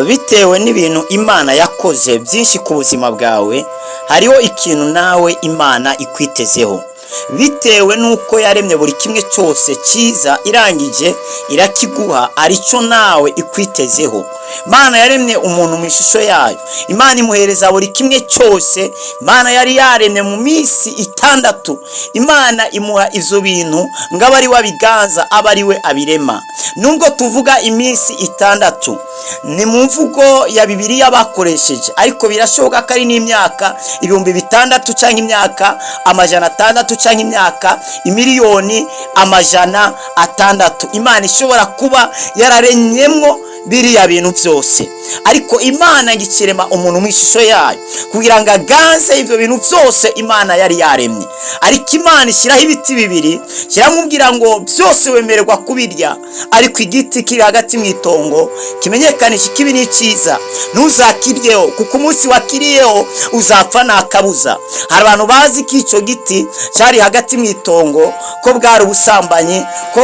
bitewe n'ibintu Imana yakoze byinshi ku buzima bwawe, hariho ikintu nawe Imana ikwitezeho. Bitewe nuko yaremye buri kimwe cyose cyiza, irangije irakiguha, arico nawe ikwitezeho. Imana yaremye umuntu mu ishusho yayo, Imana imuhereza buri kimwe cyose. Imana yari yaremye mu minsi 6, Imana imuha izo bintu ngaba ari wabiganza, aba ari we abirema. Nubwo tuvuga iminsi 6 ni mu mvugo ya Bibiliya bakoresheje, ariko birashoboka ko ari n'imyaka 600 cyangwa imyaka 600 cyangwa imyaka 1,600,000 Imana ishobora kuba yararenyemwo biriya bintu byose. Ariko Imana ngikirema umuntu mu ishusho yayo kugira ngo aganze ibyo bintu byose Imana yari yaremye. Ariko Imana ishyiraho ibiti bibiri, kiramubwira ngo byose wemererwa kubirya, ariko igiti kiri hagati mu itongo kimenyekanisha ikibi n'icyiza ntuzakiryeho, kuko umunsi wakiriyeho uzapfa nta kabuza. Hari abantu bazi ko icyo giti cyari hagati mu itongo ko bwari ubusambanyi, ko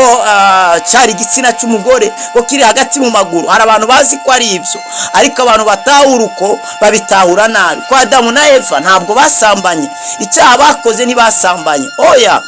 cyari igitsina cy'umugore, ko kiri hagati mu maguru. Hari abantu bazi ko ari ibyo, ariko abantu batahura uko babitahura nabi. Kwa Adamu na Eva ntabwo basambanye, icyaha bakoze ntibasambanye, oya,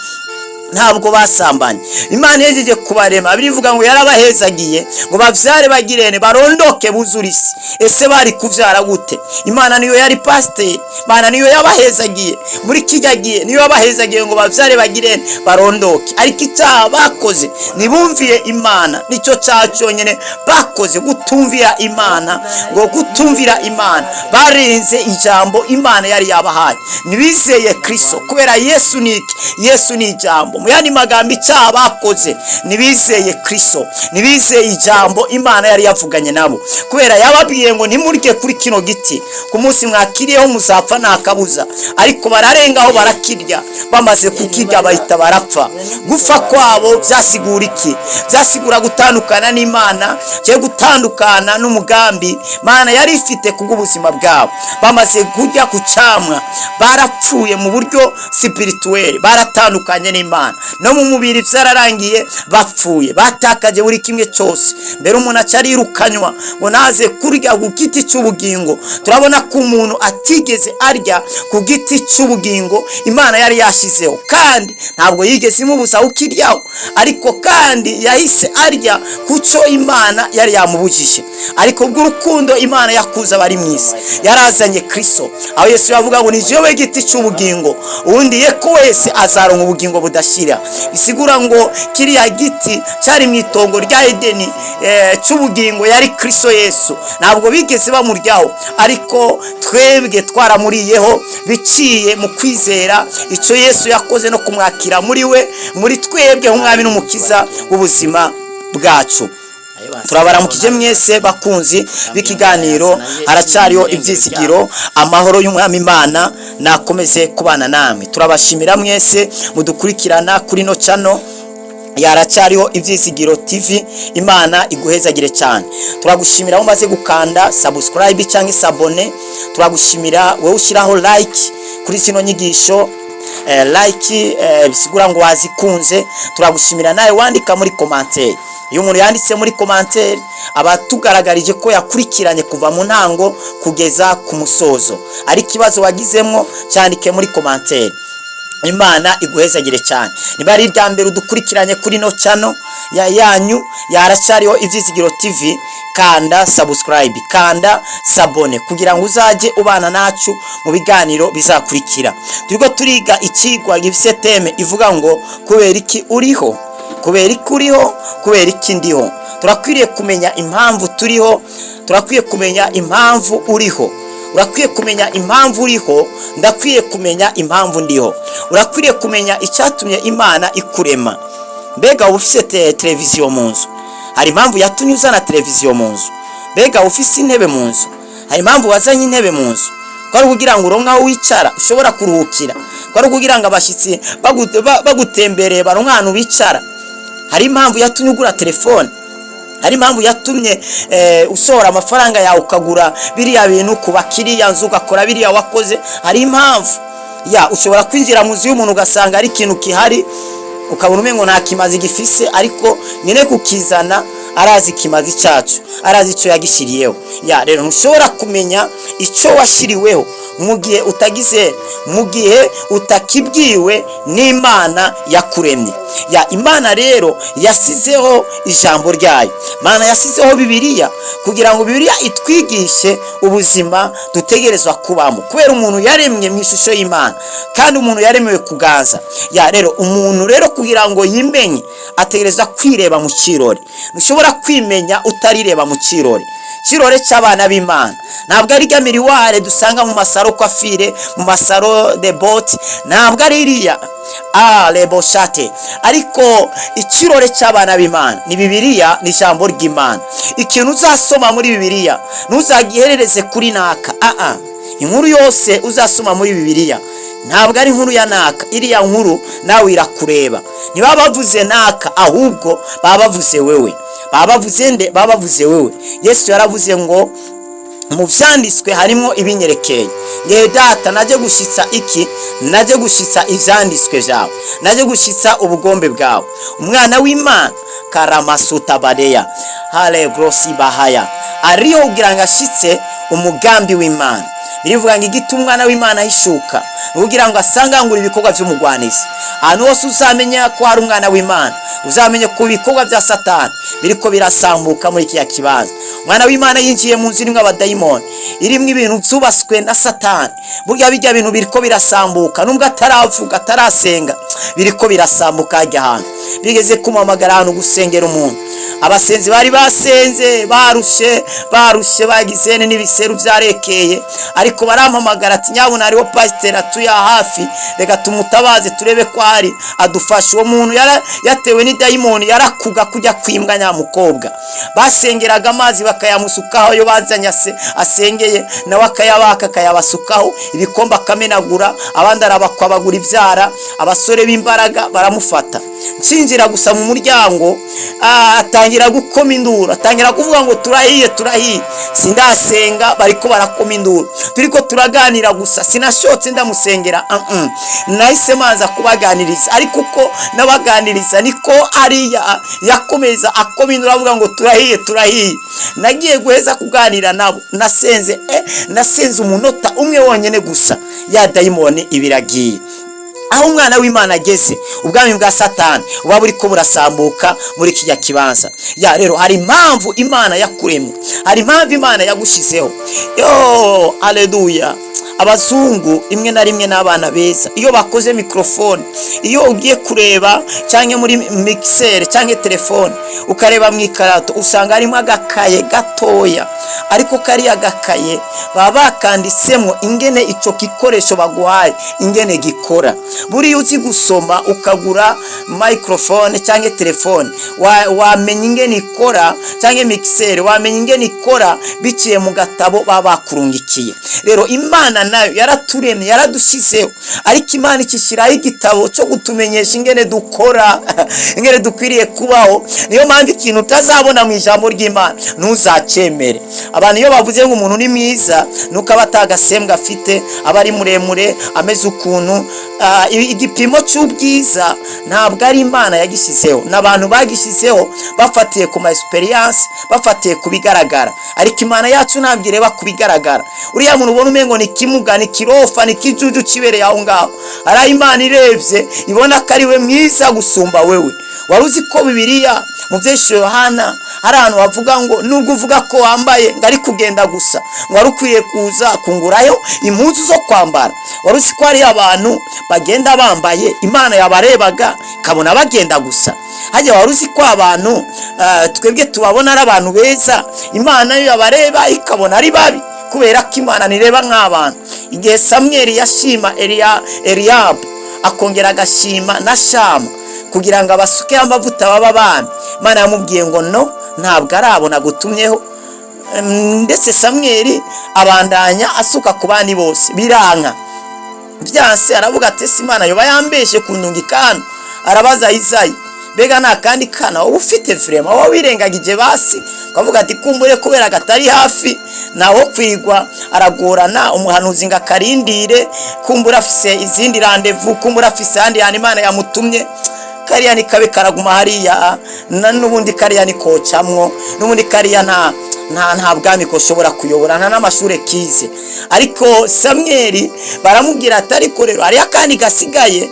ntabwo basambanye. Imana yejeje kubarema, birivuga ngo yarabahezagiye ngo bavyare bagirene barondoke buzura isi. Ese bari kuvyara gute? Imana niyo yari pasteur, Imana niyo yabahezagiye muri kijagiye, niyo yabahezagiye ngo bavyare bagirene barondoke. Ariko icyaha bakoze nibumviye Imana, nicyo cyonyene bakoze, gutumvira Imana. Ngo gutumvira Imana barenze ijambo Imana yari yabahaye, nibizeye Kristo. Kubera Yesu niki? Yesu ni ijambo. Mu yandi magambo, icyaha bakoze nibizeye Kristo, nibizeye ijambo Imana yari yavuganye nabo. Kubera yababwiye ngo nimurye kuri kino giti, ku munsi mwakiriyeho muzapfa nta kabuza. Ariko bararengaho barakirya, bamaze kukirya bahita barapfa. Gupfa kwabo byasigura iki? Byasigura gutandukana n'Imana, cyo gutandukana n'umugambi Imana yari ifite kubw'ubuzima bwabo. Bamaze kujya ku camwa barapfuye mu buryo spirituel, baratandukanye n'Imana. No mu mubiri byararangiye, bapfuye, batakaje buri kimwe cyose. Mbere umuntu acari irukanywa ngo naze kurya ku giti cy'ubugingo. Turabona ko umuntu atigeze arya ku giti cy'ubugingo Imana yari yashizeho, kandi ntabwo yigeze imubuza ukiryaho, ariko kandi yahise arya kuco Imana yari yamubujije. Ariko bw'urukundo Imana yakuza bari mwisi, yarazanye Kristo, aho Yesu yavuga ngo ni jewe giti cy'ubugingo, ubundi ye ko wese azaronka ubugingo budashira. Bisigura ngo kiriya giti cyari mu itongo rya Edeni cy'ubugingo yari Kristo Yesu. Ntabwo bigeze bamuryaho, ariko twebwe twaramuriyeho biciye mu kwizera icyo Yesu yakoze no kumwakira muri we, muri twebwe nk'umwami n'umukiza w'ubuzima bwacu. Turabaramukije mwese bakunzi b'ikiganiro haracyariho ibyizigiro. Amahoro y'umwami Imana nakomeze kubana namwe. Turabashimira mwese mudukurikirana kuri no channel yaracyariho ibyizigiro TV. Imana iguhezagire cyane. Turagushimira umaze gukanda subscribe cyangwa sabone. Turagushimira wowe ushyiraho like kuri sino nyigisho, like bisigura ngo wazikunze. Turagushimira nawe wandika muri commentaire. Iyo umuntu yanditse muri commentaire abatugaragarije ko yakurikiranye kuva mu ntango kugeza ku musozo, ari kibazo wagizemo cyandike muri commentaire. Imana iguhezagire cyane. Niba ari irya mbere udukurikiranye kuri no channel yanyu yaracyariho ibyizigiro TV, kanda subscribe, kanda sabone kugira ngo uzaje ubana nacu mu biganiro bizakurikira. Turiko turiga ikigwa gifise teme ivuga ngo kubera iki uriho, kubera iki uriho, kubera iki ndiho. Turakwiriye kumenya impamvu turiho, turakwiye kumenya impamvu uriho. Urakwiye kumenya impamvu uriho, ndakwiye kumenya impamvu ndiho. Urakwiriye kumenya icyatumye Imana ikurema. Mbega ufite televiziyo mu nzu, hari impamvu yatumye uzana televiziyo mu nzu. Mbega ufite intebe mu nzu, hari impamvu wazanye intebe mu nzu. Kwari kugira ngo uronka aho wicara ushobora kuruhukira, kwari kugira ngo abashitsi bagutembereye baronka ahantu bicara. Hari impamvu yatumye ugura telefone, hari impamvu yatumye usohora amafaranga yawe ukagura biriya bintu kuba kiriya nzu ugakora biriya wakoze. Hari impamvu ushobora kwinjira mu nzu y'umuntu ugasanga ari ikintu kihari ukabona umengo nta kimazi gifise, ariko nyine kukizana arazi kimazi cyacu, arazi icyo yagishiriyeho. Rero ntushobora kumenya icyo washiriweho mu gihe utagize, mu gihe utakibwiwe n'Imana yakuremye. Imana rero yasizeho ijambo ryayo. Imana yasizeho Bibiliya kugira ngo Bibiliya itwigishe ubuzima dutegerezwa kubamo, kubera umuntu yaremwe mu ishusho y'Imana kandi umuntu yaremewe kuganza. Rero umuntu rero kugira ngo yimenye ategereza kwireba mu kirori. Ntushobora kwimenya utarireba mu kirori. Kirore cy'abana b'Imana ntabwo ari gamiriware dusanga mu masaro kwafire, mu masaro de bote, ntabwo ari iriya leboshate, ariko ikirore cy'abana b'Imana ni Bibiliya, ni ijambo ry'Imana. Ikintu uzasoma muri Bibiliya ntuzagiherereze kuri naka. Inkuru yose uzasoma muri Bibiliya ntabwo ari inkuru ya naka. Iriya nkuru nawe irakureba. Ntibaba bavuze naka, ahubwo baba bavuze wewe. Baba bavuze wewe. Yesu yaravuze ngo mu byanditswe harimo ibinyerekeye. Ngewe data naje gushitsa iki? Naje gushitsa ibyanditswe byawe, naje gushitsa ubugombe bwawe. Umwana w'Imana karamasuta bareya hale grosi bahaya ariyo kugira ngo ashitse umugambi w'Imana. Birivuga ngo igituma umwana w'Imana hishuka kugira ngo asangangure ibikorwa by'umugwanizi. Ahantu hose uzamenya ko hari umwana w'Imana, uzamenye ku bikorwa bya Satani biriko birasambuka muri kiya kibanza. Umwana w'Imana yinjiye mu nzu irimo abadayimoni, irimo ibintu byubaswe na Satani. Burya bijya bintu biriko birasambuka, nubwo ataravuga, atarasenga, biriko birasambuka hajya ahantu. Bigeze kumamagara ahantu gusengera umuntu. Abasenzi bari basenze barushe bagizene n'ibiseru byarekeye, ariko barampamagara ati nyabuna hariho pasiteri atuye hafi, reka tumutabaze turebe ko hari adufasha. Uwo muntu yatewe n'idayimoni, yarakuga kujya kwimbwa nyamukobwa. Basengeraga amazi bakayamusukaho, yo bazanye asengeye nawe akayabaka akayabasukaho, ibikomba akamenagura, abandi arabakwabagura ibyara. Abasore b'imbaraga baramufata. Ncinjira gusa mu muryango atangira gukoma induru, atangira kuvuga ngo turahiye. Sindasenga, bariko barakoma induru, turiko turaganira gusa, sinashotse ndamusengera. Nahise maza kubaganiriza, ariko uko nabaganiriza niko ariya yakomeza akoma induru avuga ngo turahiye. Nagiye guheza kuganira nabo, nasenze umunota umwe wonyene gusa, ya dayimoni ibiragiye. Aho umwana w'Imana ageze, ubwami bwa Satani uba buriko burasambuka muri kijya kibanza. Rero hari impamvu Imana yakuremye, hari impamvu Imana yagushizeho. Haleluya. Abazungu imwe na rimwe n'abana beza, iyo bakoze mikrofone, iyo ugiye kureba cyangwa muri mixer cyangwa telefone ukareba mu ikarato, usanga harimo agakaye gatoya, ariko kari agakaye baba bakanditsemo ingene icyo gikoresho baguhaye ingene gikora. Buri uzi gusoma ukagura microphone cyangwa telefone, wamenya ingene ikora, cyangwa mixer wamenya ingene ikora biciye mu gatabo baba bakurungikiye. Rero Imana nayo yaraturemye, yaradushizeho, ariko Imana ikishyiraho igitabo cyo gutumenyesha ingene dukora, ingene dukwiriye kubaho. Niyo mpamvu ikintu utazabona mu ijambo ry'Imana ntuzacemere. Abantu iyo bavuze ngo umuntu ni mwiza, nuko abatagasembwa afite, aba ari muremure, ameze ukuntu. Igipimo cy'ubwiza ntabwo ari Imana yagishyizeho, n'abantu bagishyizeho bafatiye ku ma experience, bafatiye ku bigaragara, ariko Imana yacu ntabwo ireba ku bigaragara. Uriya muntu ubona umengo ni kimuga, ni kirofa, ni kijuju kibereye aho ngaho, ari Imana irebye ibona ko ari we mwiza gusumba wewe. Waruzi ko Bibiliya mu byesho Yohana hari ahantu bavuga ngo nubwo uvuga ko wambaye ngari kugenda gusa, ngo warukwiye kuza kungurayo impuzu zo kwambara. Waruzi ko hari abantu bagenda bambaye, Imana yabarebaga kabona bagenda gusa. Hajya waruzi ko abantu twebwe tubabona ari abantu beza, Imana yo yabareba ikabona ari babi, kubera ko Imana nireba nk'abantu. Igihe Samweli yashima Eliyabu, akongera agashima na Shama kugira ngo abasuke amavuta baba bami, Imana yamubwiye ngo no, ntabwo arabona gutumyeho. Ndetse Samweli abandanya asuka ku bandi bose, biranka byanse. Aravuga ati Imana yoba yambeshe kundungikana. Arabaza Isayi, bega nta kandi kana wowe ufite vrema, wowe wirengagije basi kavuga ati kumbure kubera gatari hafi nawo kwigwa aragorana. Umuhanuzi ngakarindire, kumbura afise izindi rendezvous, kumbura afise handi Imana yamutumye. kariya ni kabe karaguma hariya, n'ubundi kariya ni kocamwo, n'ubundi kariya nta bwami ko shobora kuyobora, nta n'amashure kize. Ariko Samweli baramubwira ati ariko rero hariya kandi gasigaye,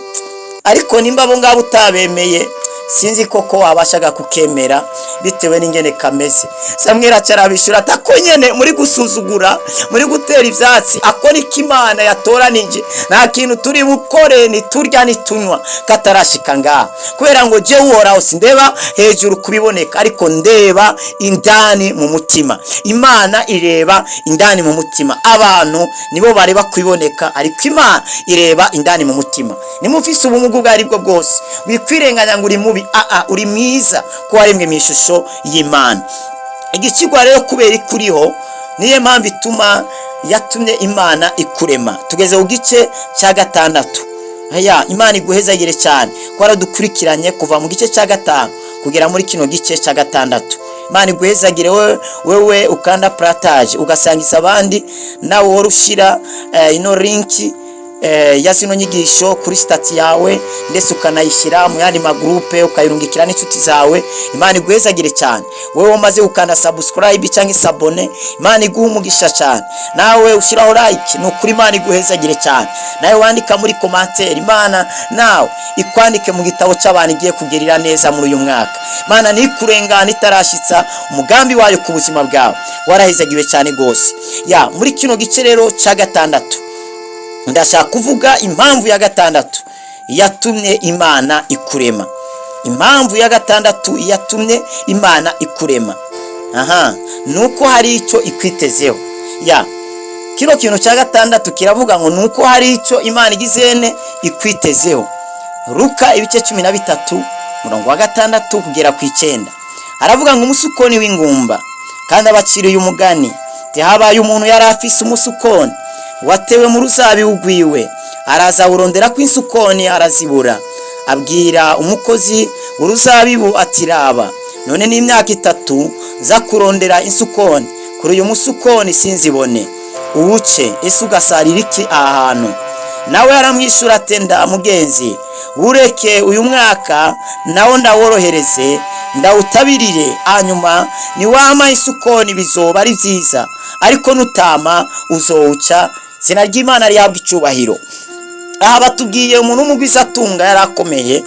ariko nimba abo ngabo utabemeye sinzi koko wabashaga kukemera bitewe n'ingene kameze. Samweli acarabishura atako nyene muri gusuzugura, muri gutera ivyatsi, akora ikimana yatoranije, nta kintu turi bukore ni turya ni tunywa katarashika ngaha, kubera ngo je uhoraho sindeba hejuru kubiboneka, ariko ndeba indani mu mutima. Imana ireba indani mu mutima, abantu nibo bareba kubiboneka, ariko Imana ireba indani mu mutima. Nimufise ubumuga bwari bwo bwose, wikwirenganya ngo uri mubi, uri mwiza ko waremwe mu ishusho y'Imana. Igicigwa rero kubera ikuriho niyo mpamvu ituma yatumye Imana ikurema. Tugeze ku gice cya 6. Imana iguhezagire cyane ko waradukurikiranye kuva mu gice cya 5 kugera muri kino gice cya 6. Imana iguhezagire wewe ukanda partage ugasangiza abandi, nawe worushira ino linki ya zino nyigisho kuri stati yawe, ndetse ukanayishyira mu yandi magroupe ukayirungikira n'inshuti zawe. Imana iguhezagire cyane wewe umaze ukanda subscribe cyangwa isabone, Imana iguha umugisha cyane. Nawe ushiraho like, no kuri Imana iguhezagire cyane. Nawe wandika muri commentaire, Imana nawe ikwandike mu gitabo cy'abantu igiye kugerira neza muri uyu mwaka. Imana nikurengana itarashitsa umugambi wayo ku buzima bwawe, warahezagiwe cyane gose. Muri kino gice rero cya 6 ndashaka kuvuga impamvu ya 6 yatumye Imana ikurema. Impamvu ya 6 yatumye Imana ikurema, nuko hari icyo ikwitezeho. Kino kintu cya 6 kiravuga ngo nuko hari icyo Imana igizene ikwitezeho. Luka ibice 13 murongo wa 6 kugera ku 9 aravuga ngo umusukoni w'ingumba kandi abaciriye umugani, habaye umuntu yari afise umusukoni watewe mu ruzabibu rwiwe, araza urondera ko insukoni arazibura, abwira umukozi w'uruzabibu ati raba, none ni imyaka 3 za kurondera insukoni, kuri uyu musukoni sinzibone, uwuce ese ugasarira iki ahantu? Nawe aramwishura atenda mugenzi, ureke uyu mwaka nawo ndaworohereze ndawutabirire, hanyuma ni wama insukoni bizoba ari byiza, ariko nutama uzowuca. Izina ry'Imana rihabwa icyubahiro. Aha batubwiye umuntu w'umugwizatunga yarakomeye,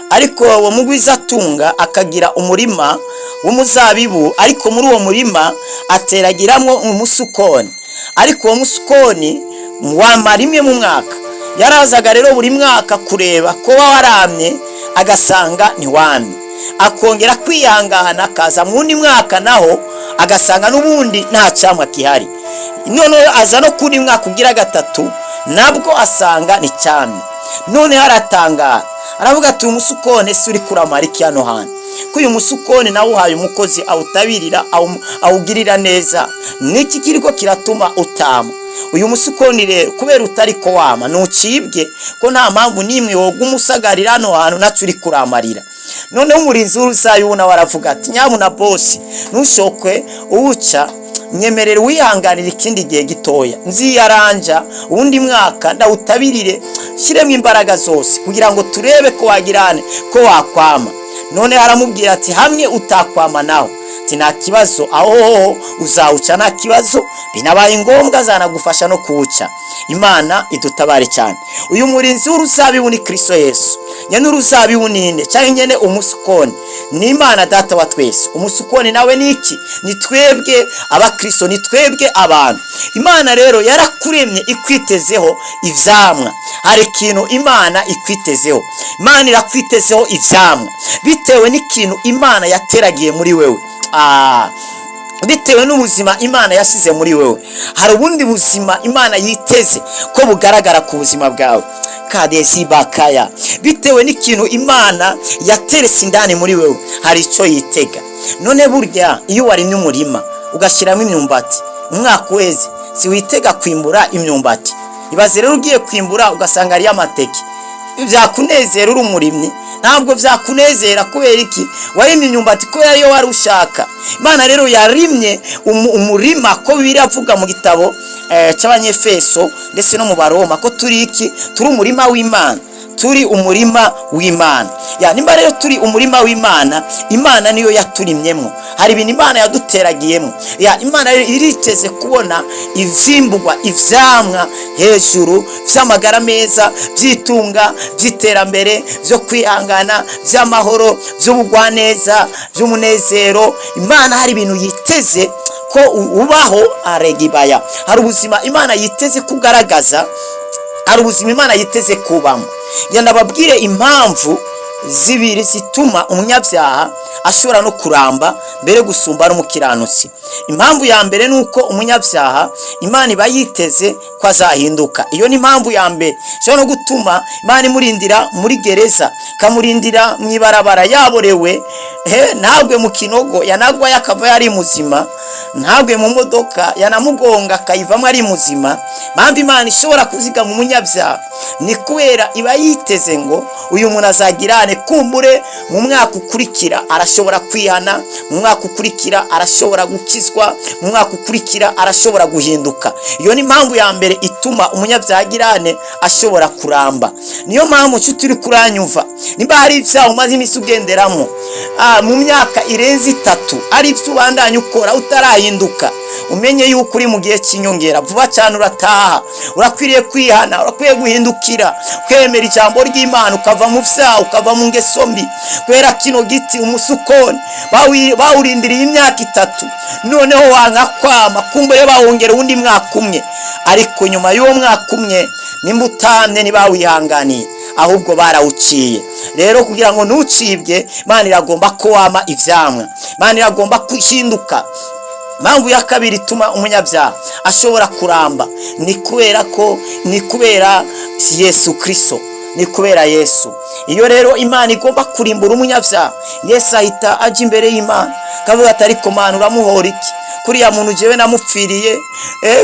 ariko uwo mugwizatunga akagira umurima w'umuzabibu, ariko muri uwo murima ateragiramo umusukoni, ariko uwo musukoni wamara imwe mu mwaka. Yarazaga rero buri mwaka kureba ko waramye, agasanga ntiwamye, akongera kwihangana, akaza mu wundi mwaka naho agasanga n'ubundi nta cyamwa kihari. None aza no kuri mwaka ugira 3 nabwo asanga ni cyane. None haratangara, aravuga ati umusukone si uri kuramara iki hano hano, ko uyu musukone nawe uhaye umukozi awutabirira awugirira neza, niki kiriko kiratuma utama uyu musukoni rero? Kubera utari ko wama nucibwe, ko nta mpamvu nimwe woga umusagarira hano hantu nacu uri kuramarira. None umurinzi w'uruzayuna waravuga ati nyabuna bosi ntushokwe uwuca, nyemerera wihanganira ikindi gihe gitoya, nziyaranja uwundi mwaka ndawutabirire, shiremo imbaraga zose kugira ngo turebe ko wagirane ko wakwama. None haramubwira ati hamwe utakwama naho nta kibazo, aho uzawuca nta kibazo, binabaye ngombwa zanagufasha no kuwuca. Imana idutabare cyane. Uyu murinzi w'uruzabibu ni Kristo Yesu. Nyene uruzabibu ninde? Cyangwa nyene umusukoni ni Imana data wa twese. Umusukoni nawe niki? Ni twebwe abakristo, ni twebwe abantu. Imana rero yarakuremye ikwitezeho ivyamwa. Hari ikintu Imana ikwitezeho. Imana irakwitezeho ivyamwa bitewe n'ikintu Imana yateragiye muri wewe. Bitewe n'ubuzima Imana yasize muri wewe, hari ubundi buzima Imana yiteze ko bugaragara ku buzima bwawe. Kadezi bakaya, bitewe n'ikintu Imana yaterese indani muri wewe, hari icyo yitega. None burya iyo warimye umurima ugashiramo imyumbati, umwaka weze si witega kwimbura imyumbati. Ibaze rero ugiye kwimbura ugasanga ari amateke, byakunezera uri umurimyi? Ntabwo byakunezera. Kubera iki? Warimye imyumbati kubera yo wari ushaka. Imana rero yarimye umurima, ko biravuga mu gitabo cy'Abanyefeso ndetse no mu Baroma ko turi iki? Turi umurima w'Imana, turi umurima w'Imana. Nimba rero turi umurima w'Imana, Imana niyo yaturimyemo, hari ibintu Imana yaduteragiyemo. Imana iriteze kubona ivyimburwa, ivyamwa hejuru vy'amagara meza, vyitunga, vy'iterambere, vyo kwihangana, vy'amahoro, vy'ubugwaneza, vy'umunezero. Imana hari ibintu yiteze ko ubaho aregibaya, hari ubuzima Imana yiteze kugaragaza, hari ubuzima Imana yiteze kubamo. Nababwire impamvu zibiri zituma umunyabyaha ashobora no kuramba mbere gusumba n'umukiranutsi. Impamvu ya mbere nuko umunyabyaha Imana iba yiteze ko azahinduka. Iyo ni impamvu ya mbere ishobora no gutuma Imana imurindira muri gereza, kamurindira mu ibarabara yaborewe, ntabwe mu kinogo yanagwa yakava yari muzima, ntabwe mu modoka yanamugonga akayivamo ari muzima. Mpamvu Imana ishobora kuzigama umunyabyaha ni kubera iba yiteze ngo uyu muntu azagirane, kumbure mu mwaka ukurikira arashobora kwihana, mu mwaka ukurikira arashobora gukizwa, mu mwaka ukurikira arashobora guhinduka. Iyo ni impamvu ya mbere ituma umunyabyaha agirane ashobora kuramba. Niyo mpamvu nshuti uri kuranyumva, niba hari ibyaha umaze iminsi ugenderamo mu myaka irenze 3 ari ibyo ubandanya ukora utarahinduka, umenye yuko uri mu gihe cy'inyongera. Vuba cyane urataha, urakwiriye kwihana, urakwiriye guhindukira, kwemera ijambo ry'Imana, ukava mu vyaha, ukava mu ngeso mbi. Kwera kino giti umusukoni bawurindiriye imyaka 3, noneho wanka kwama, kumbure bawongera undi mwaka umwe, ariko nyuma y'uwo mwaka umwe nimba utamye ntibawihanganiye, ahubwo barawuciye. Rero kugira ngo ntucibwe, Imana iragomba ko wama ivyamwa, Imana iragomba kwishinduka. Impamvu ya kabiri ituma umunyabyaha ashobora kuramba ni kubera Yesu Kristo, ni kubera Yesu. Iyo rero Imana igomba kurimbura umunyabyaha, Yesu ahita aje imbere y'Imana kavuga ati ariko Mana uramuhora iki? Kuriya muntu jewe namupfiriye,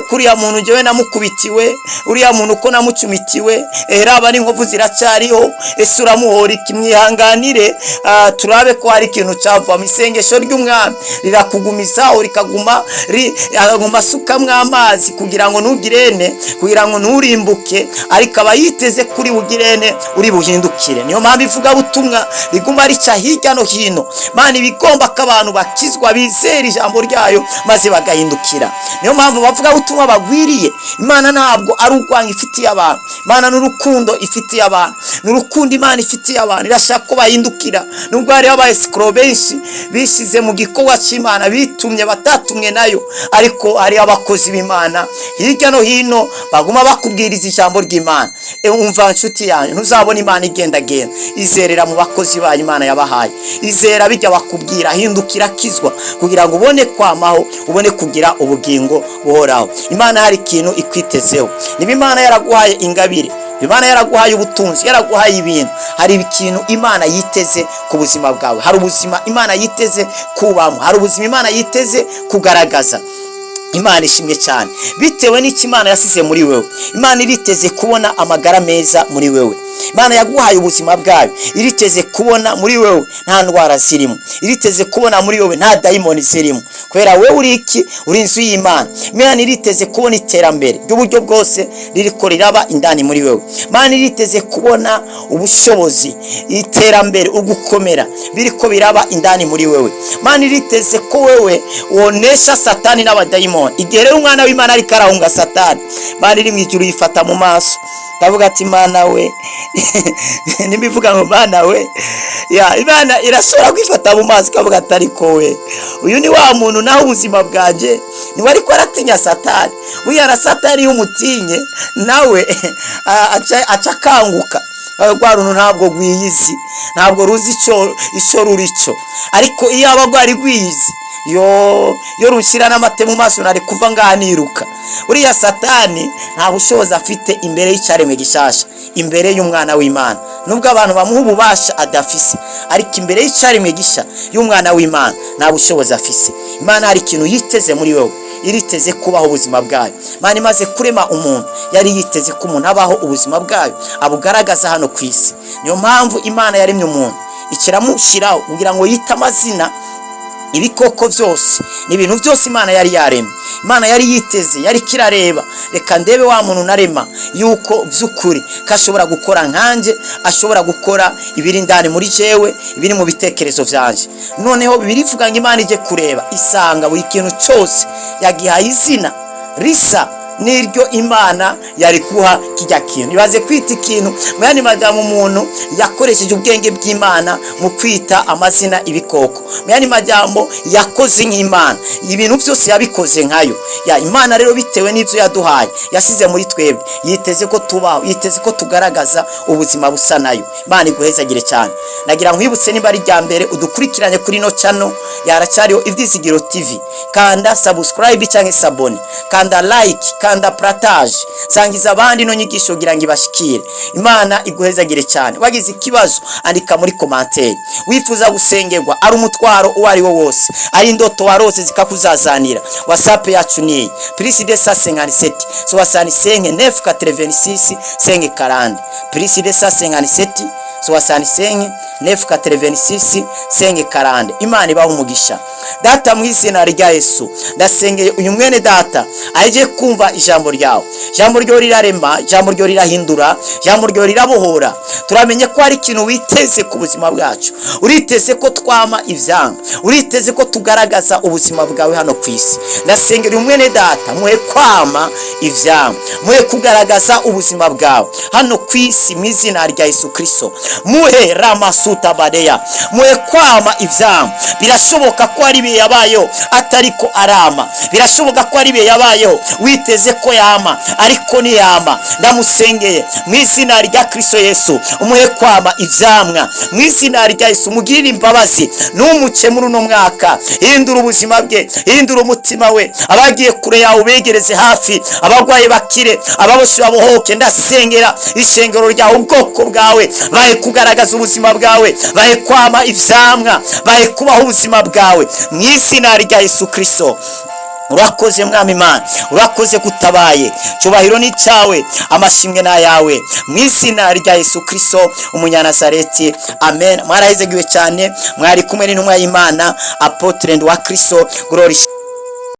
kuriya muntu jewe namukubitiwe, uriya muntu uko namucumitiwe, raba n'inkovu ziracyariho, ese uramuhora iki? Mwihanganire turabe ko hari ikintu cyava mu isengesho ry'umwami rirakugumizaho, rikaguma sukamwe amazi kugira ngo ntugirene, kugira ngo nturimbuke, ariko aba yiteze kuri bugirene uri buhindukire. Niyo mpamvu ivuga butumwa riguma rica hirya no hino. Imana ibigomba ko abantu bakizwa, bizera ijambo ryayo maze bagahindukira. Niyo mpamvu bavuga butumwa bagwiriye. Imana ntabwo ari urwanga ifitiye abantu, Imana n'urukundo ifitiye abantu, n'urukundo Imana ifitiye abantu, irashaka ko bahindukira. Nubwo hari abaescro benshi bishize mu gikorwa cy'Imana, bitumye batatumwe nayo, ariko hari abakozi b'Imana hirya no hino baguma bakubwiriza ijambo ry'Imana. Umva nshuti yanyu, ntuzabona Imana igendagenda, izerera mu bakozi bayo Imana yabahaye. Izera bijya bakubwira, hindukira kizwa kugira ngo ubone kwamaho, ubone kugira ubugingo buhoraho. Imana hari ikintu ikwitezeho. Niba Imana yaraguhaye ingabire, Imana yaraguhaye ubutunzi, yaraguhaye ibintu, hari ikintu Imana yiteze ku buzima bwawe. Hari ubuzima Imana yiteze kubamo, hari ubuzima Imana yiteze kugaragaza. Imana ishimye cyane bitewe n'iki Imana yasize muri wewe. Imana iriteze kubona amagara meza muri wewe. Imana yaguhaye ubuzima bwayo, iriteze kubona muri wewe nta ndwara zirimo, iriteze kubona muri wewe nta dayimoni zirimo, kubera wewe uri iki? Uri inzu y'Imana. Imana iriteze kubona iterambere ry'uburyo bwose ririko riraba indani muri wewe. Imana iriteze kubona ubushobozi, iterambere, ugukomera biriko biraba indani muri wewe. Imana iriteze ko wewe wonesha Satani n'abadayimoni. Igihe rero umwana w'Imana ariko arahunga Satani, Imana iri mu ijuru yifata mu maso, ndavuga ati Imana we nimivuga ngo Imana we, Imana irashobora kwifata mu maso kavuga ati ariko we uyu ni wa muntu naho ubuzima bwanje ni wari ko aratinya Satani. Uyu ara Satani y'umutinye nawe aca kanguka. Rwa runtu ntabwo rwiyizi, ntabwo ruzi ico rurico, ariko iyo abagwari rwiyizi yo rushira n'amate mu maso nari kuva nganiruka. Uriya Satani nta bushobozi afite imbere y'icyaremwe gishasha, imbere y'umwana w'Imana. Nubwo abantu bamuha ububasha adafise, ariko imbere y'icyaremwe gisha y'umwana w'Imana nta bushobozi afise. Imana hari ikintu yiteze muri wewe, iriteze kubaho ubuzima bwayo. Imana imaze kurema umuntu, yari yiteze ko umuntu abaho ubuzima bwayo abugaragaza hano ku isi. Niyo mpamvu Imana yaremye umuntu ikiramushiraho kugira ngo yita amazina ibikoko byose ni ibintu byose Imana yari yaremye. Imana yari yiteze, yari kirareba, reka ndebe wa muntu narema yuko by'ukuri kashobora gukora nkanje, ashobora gukora ibiri ndani muri jewe, ibiri mu bitekerezo byanje. Noneho birivuga ngo Imana ije kureba isanga buri kintu cyose yagihaye izina risa niryo Imana yari kuha kijya kintu. Ibaze kwita ikintu mu yandi majambo umuntu yakoresheje ubwenge bw'Imana mu kwita amazina ibikoko. Mu yandi majambo yakoze nk'Imana, ibintu byose yabikoze nkayo. Ya Imana rero bitewe n'ibyo yaduhaye yasize muri twebwe, yiteze ko tubaho, yiteze ko tugaragaza ubuzima busa nayo. Imana iguhezagire cyane. Nagira nkwibutse niba ari rya mbere udukurikiranye kuri no channel yaracyariho Ibyizigiro TV, kanda subscribe cyangwa sabone, kanda like, kanda partage, sangiza abandi no nyigisho gira ngo ibashikire. Imana iguhezagire cyane. Wagize ikibazo andika muri commentaire. Wifuza gusengerwa ari umutwaro uwari wo wose, ari indoto warose zikakuzazanira, WhatsApp yacu ni +257 65 986 540 +257 65 986 540. Imana ibaho umugisha. Data mu izina rya Yesu ndasengeye uyu mwene data aje kumva ijambo ryawe. Ijambo ryo rirarema, ijambo ryo rirahindura, ijambo ryo rirabohora. Turamenye ko ari ikintu witeze ku buzima bwacu. Uriteze ko twama ivyanga, uriteze ko tugaragaza ubuzima bwawe hano ku isi. Ndasengera uyu mwene data muhe kwama ivyanga, muhe kugaragaza ubuzima bwawe hano ku isi mu izina rya Yesu Kristo. Muhe ramasuta badeya, muhe kwama ivyanga. Birashoboka ko ari biye yabayeho atariko arama, birashoboka ko ari biye yabayeho witeze ko yama ariko ni yama. Ndamusengeye mu izina rya Kristo Yesu, umuhe kwama ivyamwa mu izina rya Yesu. Mugirire imbabazi n'umuce muri uno mwaka, hindura ubuzima bwe, hindura umutima we. Abagiye kure yawe begereze hafi, abagwaye bakire, ababoshye babohoke. Ndasengera ishengero ryawe, ubwoko bwawe bahe kugaragaza ubuzima bwawe, bahe kwama ivyamwa, bahe kubaho ubuzima bwawe mu izina rya Yesu Kristo. Urakoze mwami Imana, urakoze kutabaye. Cyubahiro ni cyawe, amashimwe na yawe mu izina rya Yesu Kristo umunyanazareti, amen. Mwarahezegiwe cyane, mwari kumwe n'intumwa y'Imana Apotre wa Kristo Glory.